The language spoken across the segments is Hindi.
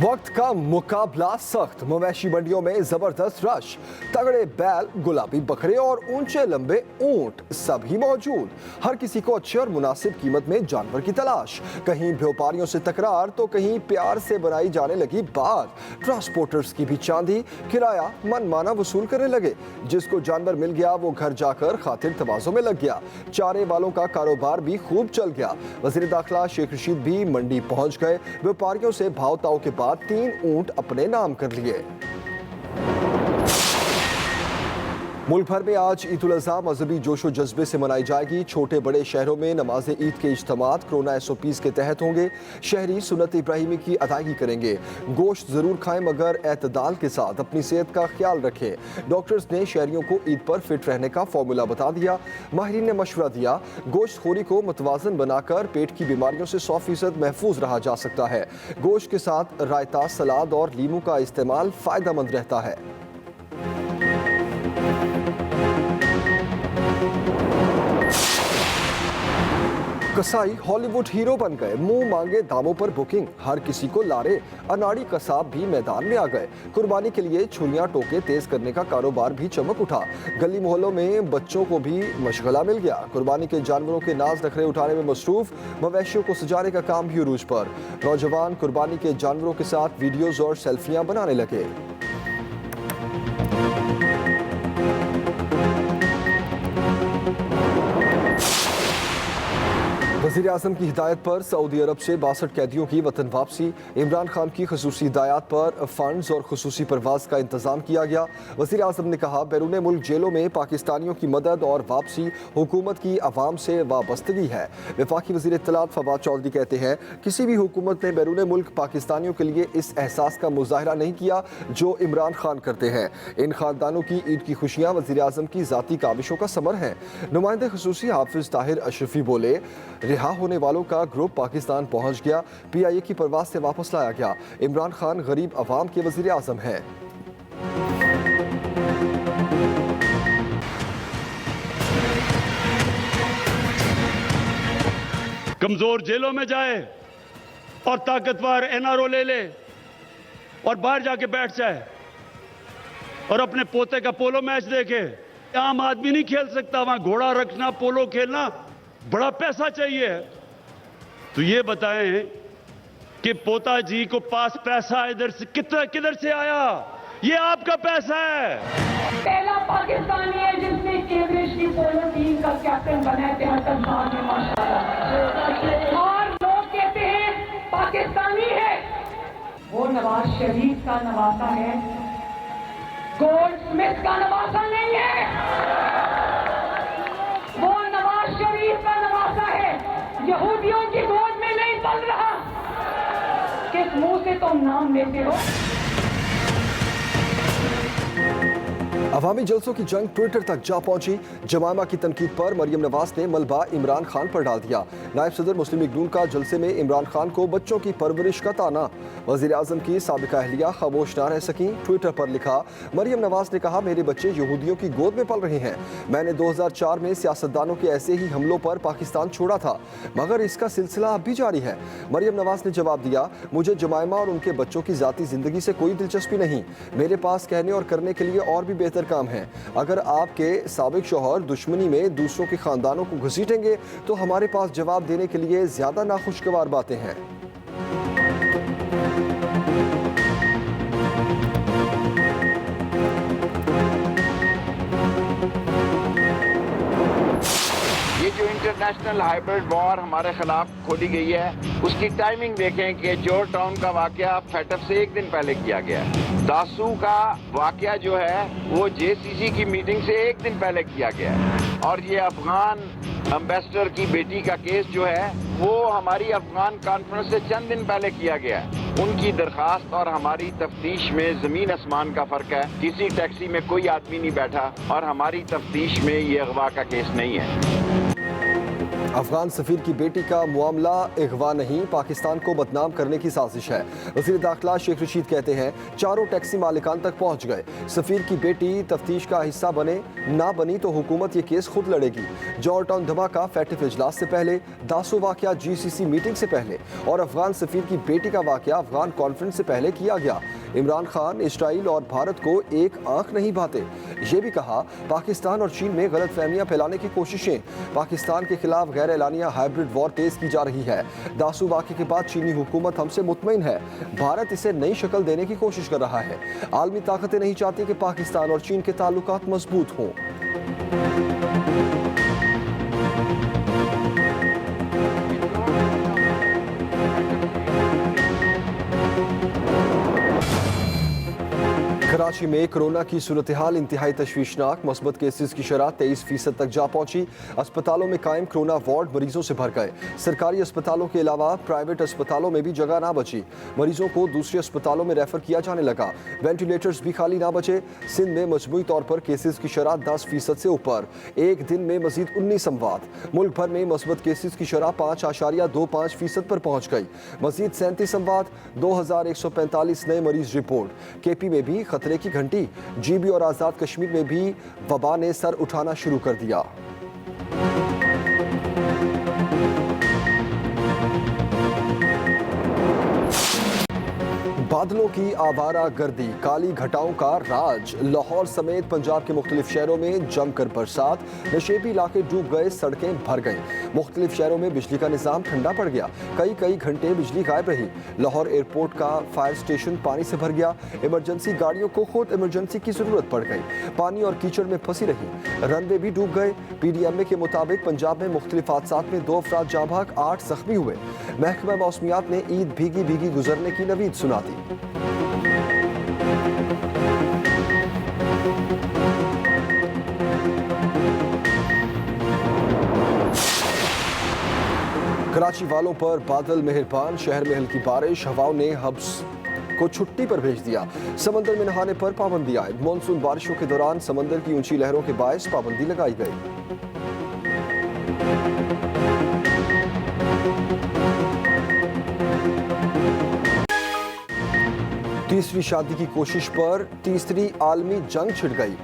वक्त का मुकाबला सख्त, मवेशी मंडियों में जबरदस्त रश, तगड़े बैल, गुलाबी बकरे और ऊंचे लंबे ऊंट सभी मौजूद। हर किसी को अच्छे और मुनासिब कीमत में जानवर की तलाश, कहीं व्यापारियों से तकरार तो कहीं प्यार से बनाई जाने लगी बात। ट्रांसपोर्टर्स की भी चांदी, किराया मनमाना वसूल करने लगे। जिसको जानवर मिल गया वो घर जाकर खातिर तवाज़ो में लग गया। चारे वालों का कारोबार भी खूब चल गया। वज़ीर दाखिला शेख रशीद भी मंडी पहुंच गए। व्यापारियों से भाव ताव के बाद 3 ऊंट अपने नाम कर लिए। मुल्क भर में आज ईद उल अज़हा मजहबी जोशो जज्बे से मनाई जाएगी। छोटे बड़े शहरों में नमाज ईद के इज्तिमात कोरोना SOPs के तहत होंगे। शहरी सुन्नत इब्राहिमी की अदायगी करेंगे। गोश्त जरूर खाएं मगर एतदाल के साथ अपनी सेहत का ख्याल रखें। डॉक्टर्स ने शहरियों को ईद पर फिट रहने का फॉर्मूला बता दिया। माहिरीन ने मशवरा दिया, गोश्त खोरी को मुतवाज़न बनाकर पेट की बीमारियों से 100% महफूज रहा जा सकता है। गोश्त के साथ रायता, सलाद और लीमू का इस्तेमाल फ़ायदेमंद रहता है। कसाई हॉलीवुड हीरो बन गए। मुंह मांगे दामों पर बुकिंग, हर किसी को लारे। अनाड़ी कसाब भी मैदान में आ गए। कुर्बानी के लिए छुरियां टोके तेज करने का कारोबार भी चमक उठा। गली मोहल्लों में बच्चों को भी मशगला मिल गया। कुर्बानी के जानवरों के नाज नखरे उठाने में मसरूफ। मवेशियों को सजाने का काम भी उरूज पर। नौजवान कुर्बानी के जानवरों के साथ वीडियोज और सेल्फियां बनाने लगे। वज़ीर आज़म की हिदायत पर सऊदी अरब से 62 कैदियों की वतन वापसी। इमरान खान की खसूसी हिदायत पर फंड्स और खसूसी परवाज का इंतजाम किया गया। वज़ीर आज़म ने कहा, बैरून मुल्क जेलों में पाकिस्तानियों की मदद और वापसी हुकूमत की अवाम से वाबस्तगी है। वफाकी वज़ीर इत्तलात फवाद चौधरी कहते हैं, किसी भी हुकूमत ने बैरून मुल्क पाकिस्तानियों के लिए इस एहसास का मुजाहरा नहीं किया जो इमरान खान करते हैं। इन खानदानों की ईद की खुशियाँ वज़ीर आज़म की ज़ाती काविशों का समर हैं। नुमाइंदे खसूसी हाफिज ताहिर अशरफी बोले, रिहा होने वालों का ग्रुप पाकिस्तान पहुंच गया। PIA की परवाज से वापस लाया गया। इमरान खान गरीब अवाम के वज़ीर आज़म हैं। कमजोर जेलों में जाए और ताकतवर NRO ले ले और बाहर जाके बैठ जाए और अपने पोते का पोलो मैच देखे। आम आदमी नहीं खेल सकता। वहां घोड़ा रखना, पोलो खेलना बड़ा पैसा चाहिए। तो ये बताएं कि पोता जी को पास पैसा इधर से किधर से आया? ये आपका पैसा है। पहला पाकिस्तानी है जिसने केवरेज की पोलो टीम का कैप्टन बना है 73 साल में, माशाल्लाह। और लोग कहते हैं पाकिस्तानी है, वो नवाज शरीफ का नवासा है, गोल्ड स्मिथ का नवासा नहीं है। वो नवाज शरीफ का नवासा है। यहूदियों की गोद में नहीं पल रहा। किस मुंह से तुम नाम लेते हो? अवामी जलसों की जंग ट्विटर तक जा पहुंची। जमामा की तनकीद पर मरियम नवाज ने मलबा इमरान खान पर डाल दिया। नायब सदर मुस्लिम लीग नून का जलसे में इमरान खान को बच्चों की परवरिश का ताना। वज़ीर आज़म की साबिका अहलिया खामोश ना रह सकी। ट्विटर पर लिखा, मरियम नवाज ने कहा, मेरे बच्चे यहूदियों की गोद में पल रहे हैं। मैंने 2004 में सियासतदानों के ऐसे ही हमलों पर पाकिस्तान छोड़ा था, मगर इसका सिलसिला अब भी जारी है। मरियम नवाज ने जवाब दिया, मुझे जमायमा और उनके बच्चों की ज़ाती ज़िंदगी से कोई दिलचस्पी नहीं। मेरे पास कहने और करने के लिए और भी बेहतर काम है। अगर आपके साबिक शौहर दुश्मनी में दूसरों के खानदानों को घसीटेंगे तो हमारे पास जवाब देने के लिए ज्यादा नाखुशगवार बातें हैं। ये जो इंटरनेशनल हाइब्रिड वॉर हमारे खिलाफ खोली गई है, उसकी टाइमिंग देखें कि जॉर्ज टाउन का वाकया फैटफ से 1 दिन पहले किया गया है। दासू का वाकया जो है वो JCC की मीटिंग से 1 दिन पहले किया गया है। और ये अफगान एम्बेसडर की बेटी का केस जो है वो हमारी अफगान कॉन्फ्रेंस से चंद दिन पहले किया गया है। उनकी दरखास्त और हमारी तफ्तीश में जमीन आसमान का फर्क है। किसी टैक्सी में कोई आदमी नहीं बैठा और हमारी तफ्तीश में ये अगवा का केस नहीं है। अफगान सफीर की बेटी का मामला अगवा नहीं, पाकिस्तान को बदनाम करने की साजिश है। वज़ीर दाखिला शेख रशीद कहते हैं चारों टैक्सी मालिकान तक पहुंच गए। सफीर की बेटी तफ्तीश का हिस्सा बने ना बनी तो हुकूमत ये केस खुद लड़ेगी। जॉर्ज टाउन धमाका फैटिफ इजलास से पहले, दासू वाकया GCC मीटिंग से पहले और अफगान सफीर की बेटी का वाकया अफगान कॉन्फ्रेंस से पहले किया गया। इमरान खान इसराइल और भारत को एक आंख नहीं भाते। ये भी कहा पाकिस्तान और चीन में गलत फहमियाँ फैलाने की कोशिशें। पाकिस्तान के खिलाफ गैर एलानिया हाइब्रिड वॉर तेज की जा रही है। दासू वाक़े के बाद चीनी हुकूमत हमसे मुतमईन है। भारत इसे नई शक्ल देने की कोशिश कर रहा है। आलमी ताकतें नहीं चाहती कि पाकिस्तान और चीन के ताल्लुकात मजबूत हों। कराची में कोरोना की सूरत हाल इंतहाई तशवीशनाक। मस्बत केसेस की शरह 23% तक जा पहुंची। अस्पतालों में कायम कोरोना वार्ड मरीजों से भर गए। सरकारी अस्पतालों के अलावा प्राइवेट अस्पतालों में भी जगह ना बची। मरीजों को दूसरे अस्पतालों में रेफर किया जाने लगा। वेंटिलेटर्स भी खाली ना बचे। सिंध में मजमूई तौर पर केसेस की शरह 10% से ऊपर। एक दिन में मजीद 19 अमवात। मुल्क भर में मस्बत केसेस की शरह 5.25% पर पहुंच गई। मजीद 37 अमवात, 2145 नए मरीज रिपोर्ट। KP में भी खतरे की घंटी। GB और आजाद कश्मीर में भी वबा ने सर उठाना शुरू कर दिया। बादलों की आवारा गर्दी, काली घटाओं का राज। लाहौर समेत पंजाब के मुख्तलिफ शहरों में जमकर बरसात। नशेबी इलाके डूब गए, सड़कें भर गईं। मुख्तलिफ शहरों में बिजली का निज़ाम ठंडा पड़ गया। कई घंटे बिजली गायब रही। लाहौर एयरपोर्ट का फायर स्टेशन पानी से भर गया। इमरजेंसी गाड़ियों को खुद इमरजेंसी की जरूरत पड़ गई। पानी और कीचड़ में फंसी रही। रनवे भी डूब गए। PDMA के मुताबिक पंजाब में मुख्तलिफ हादसात में 2 अफराद जाँ भाग, 8 जख्मी हुए। महकमा मौसमियात ने ईद भीगी भीगी गुजरने की नवीद सुना दी। कराची वालों पर बादल मेहरबान, शहर में हल्की बारिश, हवाओं ने हब्स को छुट्टी पर भेज दिया। समंदर में नहाने पर पाबंदी आयद। मानसून बारिशों के दौरान समंदर की ऊंची लहरों के बायस पाबंदी लगाई गई। तीसरी शादी की कोशिश पर तीसरी आलमी जंग छिड़ गई।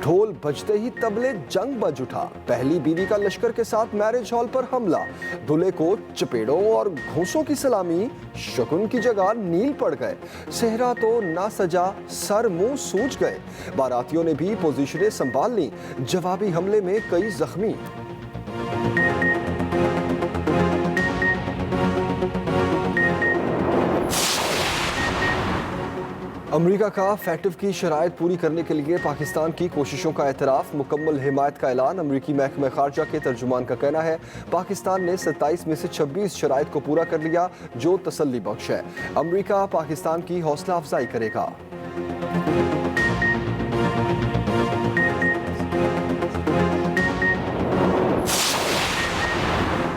ढोल बजते ही तबले जंग बज उठा। पहली बीवी का लश्कर के साथ मैरिज हॉल पर हमला। दूल्हे को चपेड़ों और घूंसों की सलामी, शगुन की जगह नील पड़ गए। सेहरा तो ना सजा, सर मुंह सूज गए। बारातियों ने भी पोजीशनें संभाल ली। जवाबी हमले में कई जख्मी। अमेरिका का फैटिफ की शराइत पूरी करने के लिए पाकिस्तान की कोशिशों का एतराफ़, मुकम्मल हिमायत का ऐलान। अमरीकी महकमा खारजा के तर्जुमान का कहना है पाकिस्तान ने 27 में से 26 शराइत को पूरा कर लिया, जो तसल्ली बख्श है। अमरीका पाकिस्तान की हौसला अफजाई करेगा।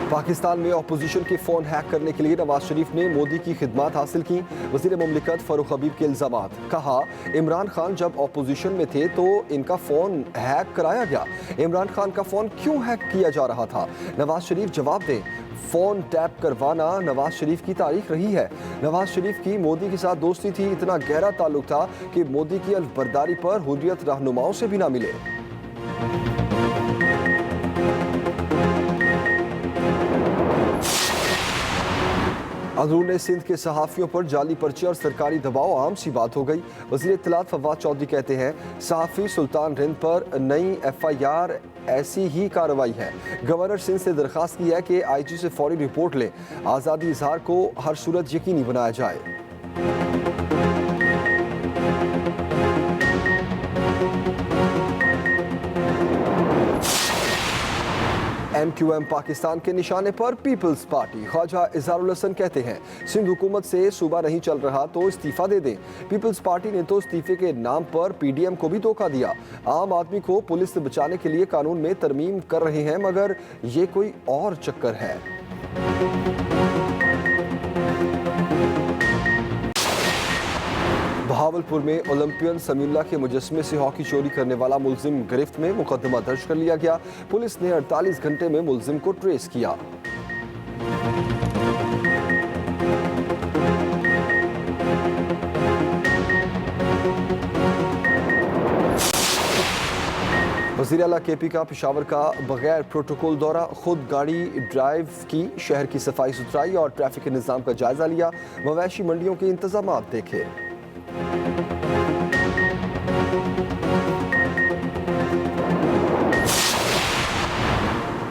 पाकिस्तान में अपोजिशन के फ़ोन हैक करने के लिए नवाज शरीफ ने मोदी की खिदमात हासिल की। वज़ीर मुमलिकत फ़ारूक हबीब के इल्ज़ामात। कहा इमरान खान जब अपोजिशन में थे तो इनका फ़ोन हैक कराया गया। इमरान खान का फ़ोन क्यों हैक किया जा रहा था? नवाज शरीफ जवाब दें। फ़ोन टैप करवाना नवाज शरीफ की तारीख रही है। नवाज शरीफ की मोदी के साथ दोस्ती थी, इतना गहरा ताल्लुक था कि मोदी की अलबरदारी पर हुर्रियत रहनुमाओं से भी ना मिले। अंदरूनी सिंध के सहाफ़ियों पर जाली पर्चे और सरकारी दबाव आम सी बात हो गई। वज़ीर इत्तलात फवाद चौधरी कहते हैं सहाफ़ी सुल्तान रिंद पर नई FIR ऐसी ही कार्रवाई है। गवर्नर सिंध से दरख्वास्त की है कि IG से फौरी रिपोर्ट लें। आज़ादी इजहार को हर सूरत यकीनी बनाया जाए। MQM पाकिस्तान के निशाने पर पीपल्स पार्टी। ख्वाजा इजहारुल हसन कहते हैं सिंध हुकूमत से सूबा नहीं चल रहा तो इस्तीफा दे दें। पीपल्स पार्टी ने तो इस्तीफे के नाम पर PDM को भी धोखा दिया। आम आदमी को पुलिस से बचाने के लिए कानून में तरमीम कर रहे हैं, मगर ये कोई और चक्कर है। बहावलपुर में ओलंपियन समीउल्लाह के मुजस्समे से हॉकी चोरी करने वाला मुलजिम गिरफ्त में, मुकदमा दर्ज कर लिया गया। पुलिस ने 48 घंटे में मुलजिम को ट्रेस किया। वज़ीर आला केपी का पेशावर का बगैर प्रोटोकॉल दौरा, खुद गाड़ी ड्राइव की, शहर की सफाई सुथराई और ट्रैफिक के निज़ाम का जायजा लिया, मवेशी मंडियों के इंतजाम देखे।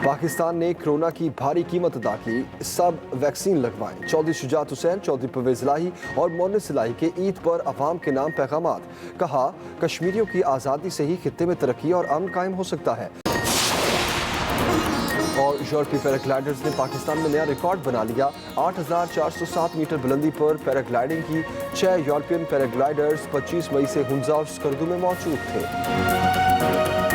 पाकिस्तान ने कोरोना की भारी कीमत अदा की, सब वैक्सीन लगवाएं। चौधरी शुजात हुसैन, चौधरी परवेज इलाही और मोनिस इलाही के ईद पर अवाम के नाम पैगामात। कहा, कश्मीरियों की आज़ादी से ही खित्ते में तरक्की और अमन कायम हो सकता है। और यूरोपीय पैराग्लाइडर्स ने पाकिस्तान में नया रिकॉर्ड बना लिया। 8,407 मीटर बुलंदी पर पैराग्लाइडिंग की 6 यूरोपियन पैराग्लाइडर्स 25 मई से हुंजा और स्कर्दू में मौजूद थे।